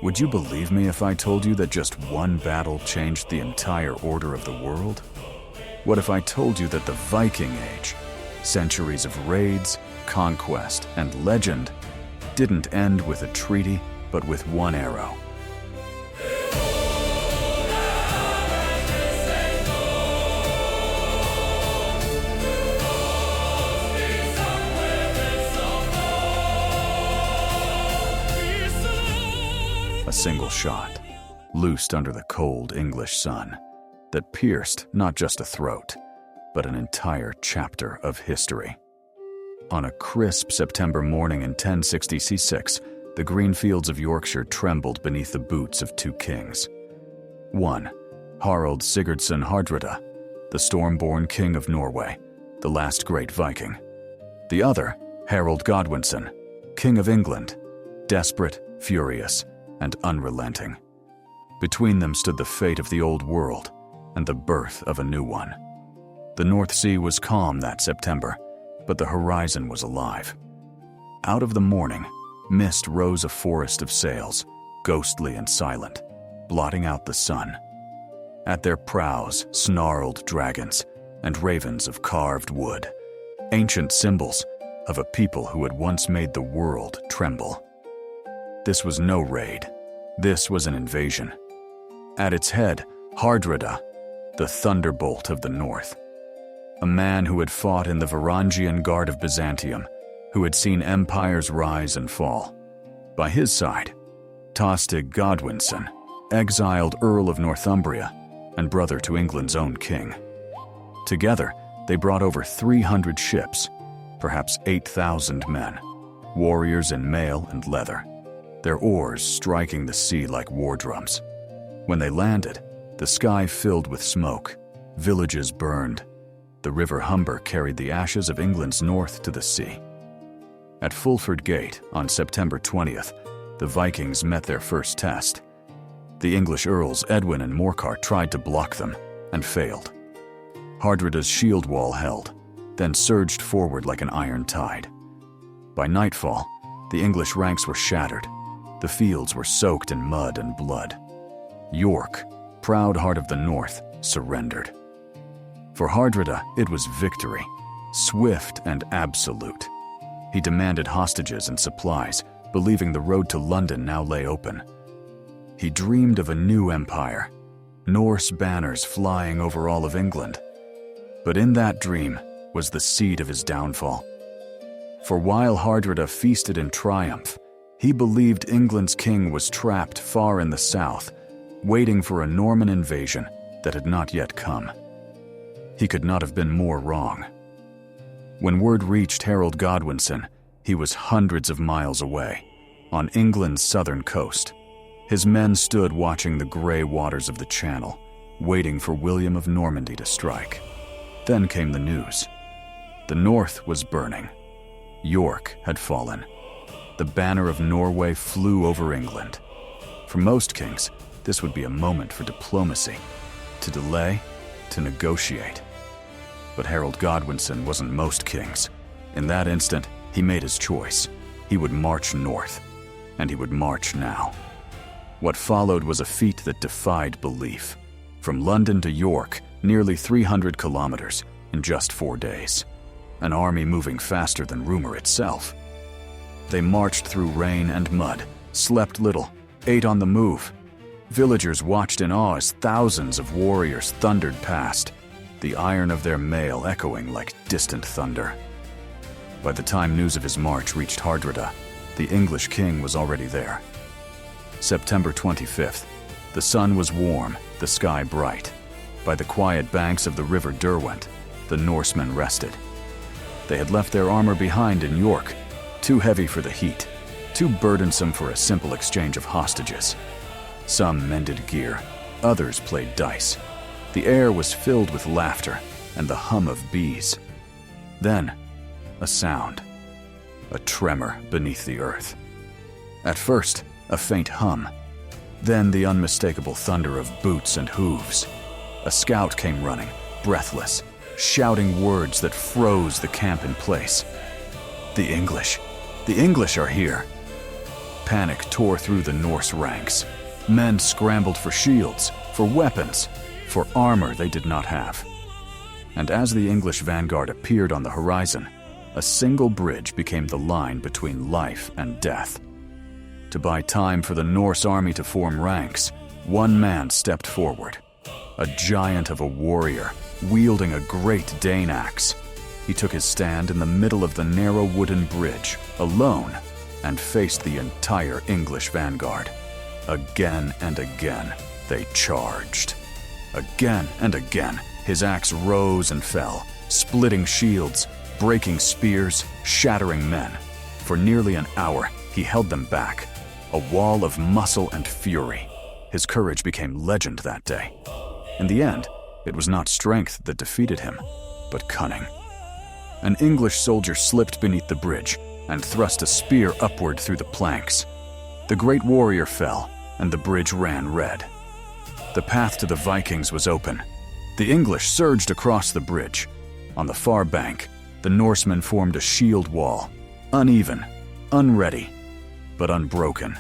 Would you believe me if I told you that just one battle changed the entire order of the world? What if I told you that the Viking Age, centuries of raids, conquest, and legend, didn't end with a treaty, but with one arrow? A single shot, loosed under the cold English sun, that pierced not just a throat, but an entire chapter of history. On a crisp September morning in 1066, the green fields of Yorkshire trembled beneath the boots of two kings. One, Harald Hardrada, the storm-born king of Norway, the last great Viking. The other, Harald Godwinson, king of England, desperate, furious, and unrelenting. Between them stood the fate of the old world and the birth of a new one. The North Sea was calm that September, but the horizon was alive. Out of the morning, mist rose a forest of sails, ghostly and silent, blotting out the sun. At their prows, snarled dragons and ravens of carved wood, ancient symbols of a people who had once made the world tremble. This was no raid. This was an invasion. At its head, Hardrada, the thunderbolt of the north. A man who had fought in the Varangian Guard of Byzantium, who had seen empires rise and fall. By his side, Tostig Godwinson, exiled Earl of Northumbria and brother to England's own king. Together, they brought over 300 ships, perhaps 8,000 men, warriors in mail and leather, their oars striking the sea like war drums. When they landed, the sky filled with smoke, villages burned. The River Humber carried the ashes of England's north to the sea. At Fulford Gate on September 20th, the Vikings met their first test. The English earls Edwin and Morcar tried to block them and failed. Hardrada's shield wall held, then surged forward like an iron tide. By nightfall, the English ranks were shattered. The fields were soaked in mud and blood. York, proud heart of the north, surrendered. For Hardrada, it was victory, swift and absolute. He demanded hostages and supplies, believing the road to London now lay open. He dreamed of a new empire, Norse banners flying over all of England. But in that dream was the seed of his downfall. For while Hardrada feasted in triumph, he believed England's king was trapped far in the south, waiting for a Norman invasion that had not yet come. He could not have been more wrong. When word reached Harald Godwinson, he was hundreds of miles away, on England's southern coast. His men stood watching the gray waters of the Channel, waiting for William of Normandy to strike. Then came the news. The north was burning. York had fallen. The banner of Norway flew over England. For most kings, this would be a moment for diplomacy, to delay, to negotiate. But Harald Godwinson wasn't most kings. In that instant, he made his choice. He would march north, and he would march now. What followed was a feat that defied belief. From London to York, nearly 300 kilometers in just 4 days. An army moving faster than rumor itself. They marched through rain and mud, slept little, ate on the move. Villagers watched in awe as thousands of warriors thundered past, the iron of their mail echoing like distant thunder. By the time news of his march reached Hardrada, the English king was already there. September 25th, the sun was warm, the sky bright. By the quiet banks of the river Derwent, the Norsemen rested. They had left their armor behind in York, too heavy for the heat, too burdensome for a simple exchange of hostages. Some mended gear, others played dice. The air was filled with laughter and the hum of bees. Then, a sound, a tremor beneath the earth. At first, a faint hum, then the unmistakable thunder of boots and hooves. A scout came running, breathless, shouting words that froze the camp in place. The English are here. panic tore through the Norse ranks. Men scrambled for shields, for weapons, for armor they did not have. And as the English vanguard appeared on the horizon, a single bridge became the line between life and death. To buy time for the Norse army to form ranks, one man stepped forward. A giant of a warrior, wielding a great Dane axe. He took his stand in the middle of the narrow wooden bridge, alone, and faced the entire English vanguard. Again and again, they charged. Again and again, his axe rose and fell, splitting shields, breaking spears, shattering men. For nearly an hour, he held them back, a wall of muscle and fury. His courage became legend that day. In the end, it was not strength that defeated him, but cunning. An English soldier slipped beneath the bridge and thrust a spear upward through the planks. The great warrior fell, and the bridge ran red. The path to the Vikings was open. The English surged across the bridge. On the far bank, the Norsemen formed a shield wall, uneven, unready, but unbroken.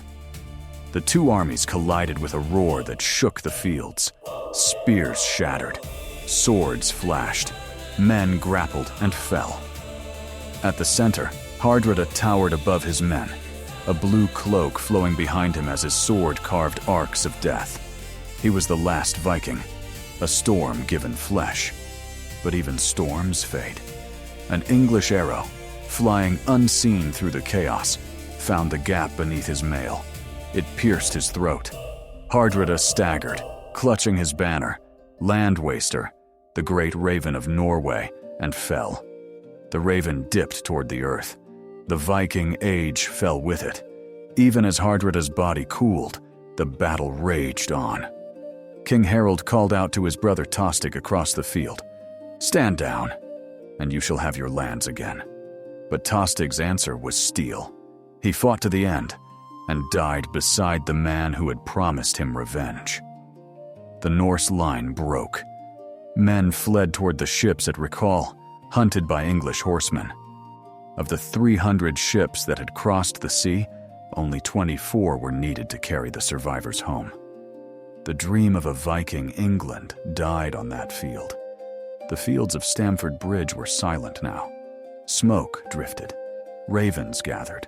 The two armies collided with a roar that shook the fields. Spears shattered, swords flashed, men grappled and fell. At the center, Hardrada towered above his men, a blue cloak flowing behind him as his sword carved arcs of death. He was the last Viking, a storm given flesh. But even storms fade. An English arrow, flying unseen through the chaos, found the gap beneath his mail. It pierced his throat. Hardrada staggered, clutching his banner, Land Waster, the great raven of Norway, and fell. The raven dipped toward the earth. The Viking age fell with it. Even as Hardrada's body cooled, the battle raged on. King Harald called out to his brother Tostig across the field, "Stand down, and you shall have your lands again." But Tostig's answer was steel. He fought to the end, and died beside the man who had promised him revenge. The Norse line broke. Men fled toward the ships at recall, hunted by English horsemen. Of the 300 ships that had crossed the sea, only 24 were needed to carry the survivors home. The dream of a Viking England died on that field. The fields of Stamford Bridge were silent now. Smoke drifted. Ravens gathered.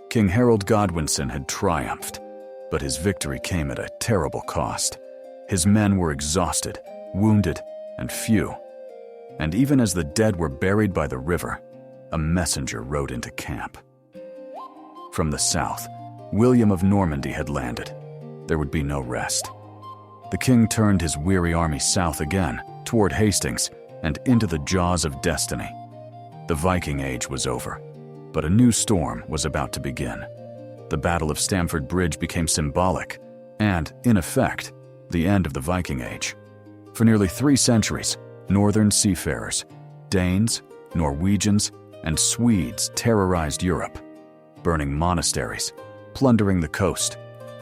King Harald Godwinson had triumphed, but his victory came at a terrible cost. His men were exhausted, wounded, and few. And even as the dead were buried by the river, a messenger rode into camp. From the south, William of Normandy had landed. There would be no rest. The king turned his weary army south again, toward Hastings, and into the jaws of destiny. The Viking age was over, but a new storm was about to begin. The Battle of Stamford Bridge became symbolic, and, in effect, the end of the Viking age. For nearly 3 centuries, northern seafarers, Danes, Norwegians, and Swedes terrorized Europe, burning monasteries, plundering the coast,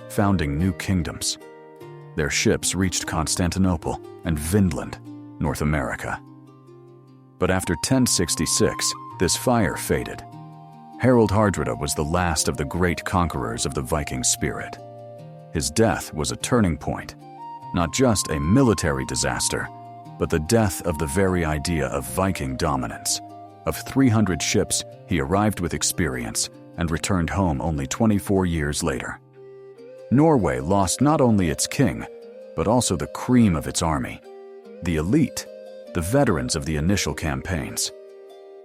founding new kingdoms. Their ships reached Constantinople and Vinland, North America. But after 1066, this fire faded. Harald Hardrada was the last of the great conquerors of the Viking spirit. His death was a turning point, not just a military disaster, but the death of the very idea of Viking dominance. Of 300 ships, he arrived with experience and returned home only 24 years later. Norway lost not only its king, but also the cream of its army, the elite, the veterans of the initial campaigns.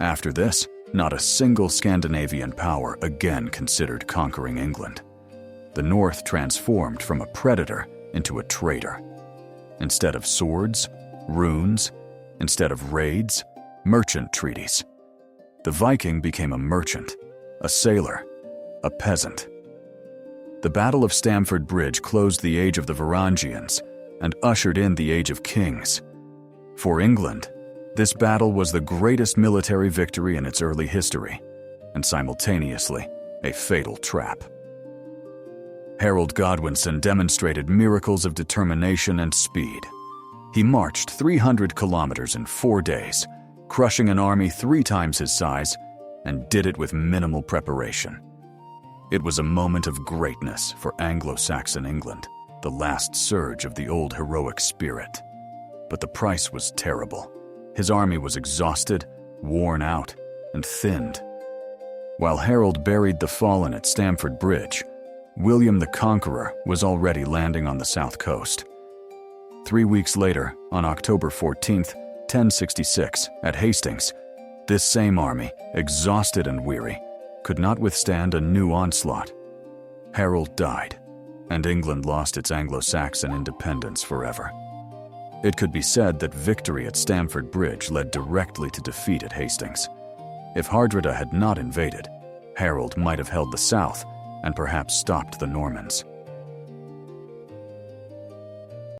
After this, not a single Scandinavian power again considered conquering England. The North transformed from a predator into a traitor. Instead of swords, runes, instead of raids, merchant treaties. The Viking became a merchant, a sailor, a peasant. The Battle of Stamford Bridge closed the age of the Varangians and ushered in the age of kings. For England, this battle was the greatest military victory in its early history, and simultaneously, a fatal trap. Harald Godwinson demonstrated miracles of determination and speed. He marched 300 kilometers in 4 days, crushing an army 3 times his size, and did it with minimal preparation. It was a moment of greatness for Anglo-Saxon England, the last surge of the old heroic spirit. But the price was terrible. His army was exhausted, worn out, and thinned. While Harold buried the fallen at Stamford Bridge, William the Conqueror was already landing on the south coast. 3 weeks later, on October 14th, 1066, at Hastings, this same army, exhausted and weary, could not withstand a new onslaught. Harold died, and England lost its Anglo-Saxon independence forever. It could be said that victory at Stamford Bridge led directly to defeat at Hastings. If Hardrada had not invaded, Harold might have held the south and perhaps stopped the Normans.